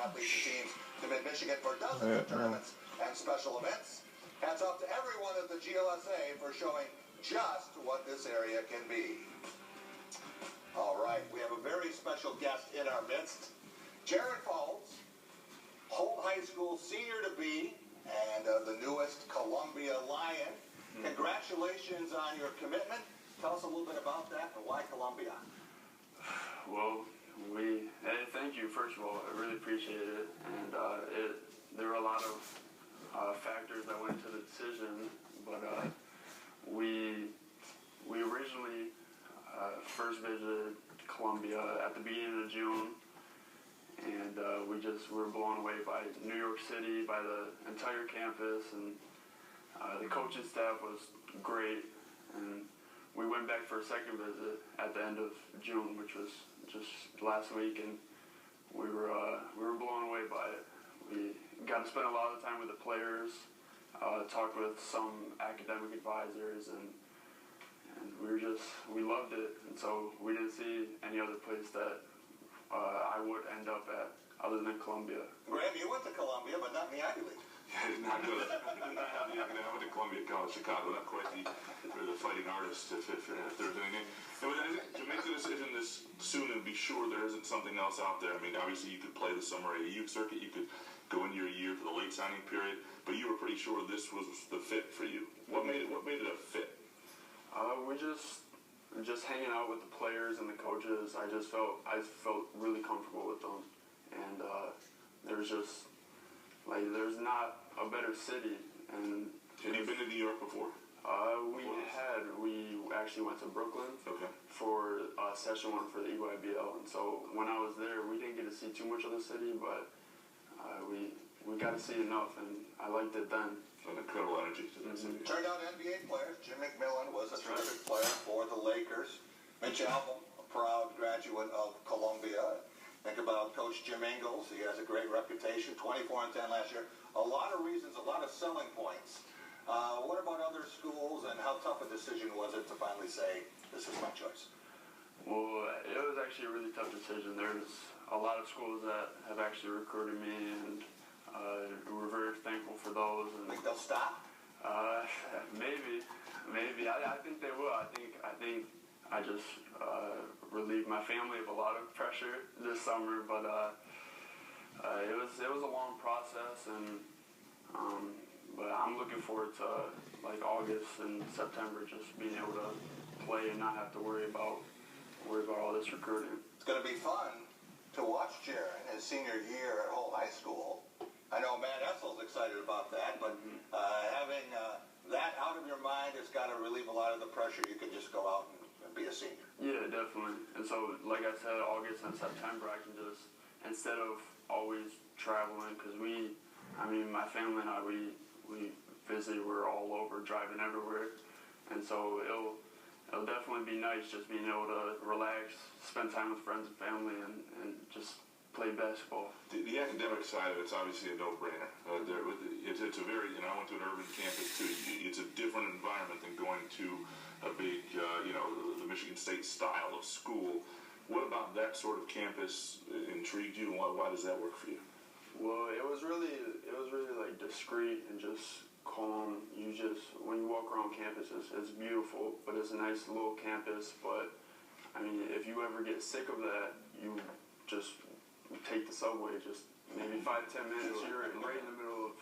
athletes and teams to Mid-Michigan for dozens of tournaments and special events. Hats off to everyone at the GLSA for showing just what this area can be. All right, we have a very special guest in our midst, Jaron Faulds, Holt High School senior-to-be and the newest Columbia Lion. Congratulations on your commitment. Tell us a little bit about that and why Columbia. Well, thank you, first of all. I really appreciate it. And there were a lot of factors that went into the decision, but we originally first visited Columbia at the beginning of June, and we were blown away by New York City, by the entire campus, and the coaching staff was great. And we went back for a second visit at the end of June, which was just last week, and we were blown away by it. We got to spend a lot of time with the players, talked with some academic advisors, and we loved it. And so we didn't see any other place that I would end up at other than Columbia. Graham, you went to Columbia, but not in the Ivy League. Yeah, I did not go to I went to Columbia College, Chicago. Not quite the fighting artist, if there's anything. To make the decision this soon and be sure there isn't something else out there. I mean, obviously you could play the summer AAU circuit, you could go into your year for the late signing period, but you were pretty sure this was the fit for you. What made it a fit? We just hanging out with the players and the coaches. I felt really comfortable with them, and there's not a better city. And have you been to New York before? We actually went to Brooklyn for session 1 for the EYBL, and so when I was there, we didn't get to see too much of the city, but we got to see enough, and I liked it then. An incredible energy to that city. Turned out NBA players. Jim McMillan was a terrific player for the Lakers. Mitch Albom, a proud graduate of Columbia. Think about Coach Jim Ingles. He has a great reputation, 24-10 last year. A lot of reasons, a lot of selling points. What about other schools, and how tough a decision was it to finally say, this is my choice? Well, it was actually a really tough decision. There's a lot of schools that have actually recruited me, and we're very thankful for those. And think they'll stop? Maybe. I think they will. I think I just relieved my family of a lot of pressure this summer, but it was a long process, and but I'm looking forward to like August and September, just being able to play and not have to worry about all this recruiting. It's going to be fun to watch Jaron his senior year at Holt High School. I know Matt Essel's excited about that, but having that out of your mind has got to relieve a lot of the pressure. You can just go out and be a senior. Yeah, definitely. And so, like I said, August and September, I can just, instead of always traveling, because my family and I, we visit, we're all over, driving everywhere. And so it'll definitely be nice just being able to relax, spend time with friends and family, and just play basketball. The academic side of it's obviously a no-brainer. It's a very, I went to an urban campus too. It's a different environment than going to a big, the Michigan State style of school. What about that sort of campus intrigued you, and why does that work for you? Well, it was really like discreet and just calm. When you walk around campus, it's beautiful, but it's a nice little campus. But I mean, if you ever get sick of that, you just take the subway, just maybe 5-10 minutes. You're right in the middle of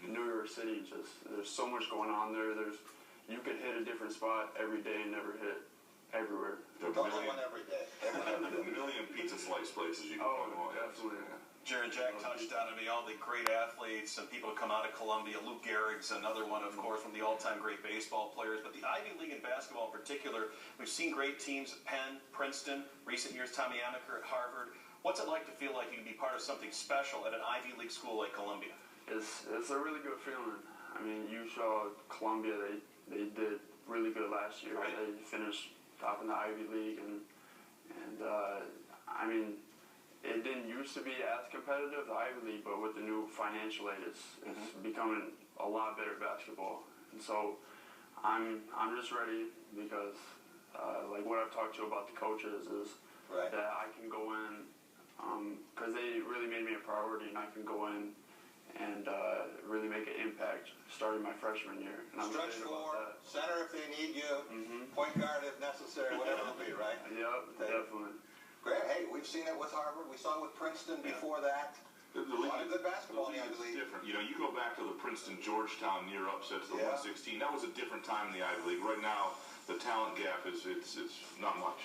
New York City. There's so much going on there. You could hit a different spot every day and never hit everywhere. Don't hit one every day. A million pizza slice places you can find. Oh, definitely. Jaron, Jack touched on all the great athletes and people who come out of Columbia. Luke Gehrig's another one, of course, from the all-time great baseball players. But the Ivy League in basketball in particular, we've seen great teams at Penn, Princeton, recent years Tommy Amaker at Harvard. What's it like to feel like you can be part of something special at an Ivy League school like Columbia? It's a really good feeling. I mean, you saw Columbia, they did really good last year. Right. They finished top in the Ivy League, and I mean, it didn't used to be as competitive, the Ivy League, but with the new financial aid, it's becoming a lot better basketball. And so I'm just ready because like what I've talked to about the coaches is that I can go in because they really made me a priority, and I can go in and really make an impact starting my freshman year. And I'm Stretch excited four, about that. center if they need you, point guard if necessary, whatever it'll be, right? Yep, definitely. Great. Hey, we've seen it with Harvard. We saw it with Princeton before that. The A lot of good basketball in the Ivy is League. different. You know, you go back to the Princeton-Georgetown near upsets, the Yeah. 116. That was a different time in the Ivy League. Right now, the talent gap is it's not much.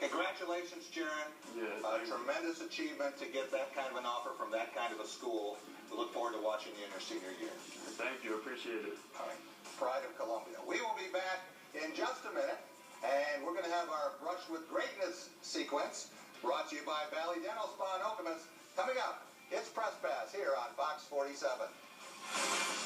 Congratulations, Jaron. Yeah, A tremendous achievement to get that kind of an offer from that kind of a school. We look forward to watching you in your senior year. Thank you, appreciate it. All right. Pride of Columbia. We will be back in just a minute, and we're going to have our Brush with Greatness sequence brought to you by Valley Dental Spa and Optimus. Coming up, it's Press Pass here on Fox 47.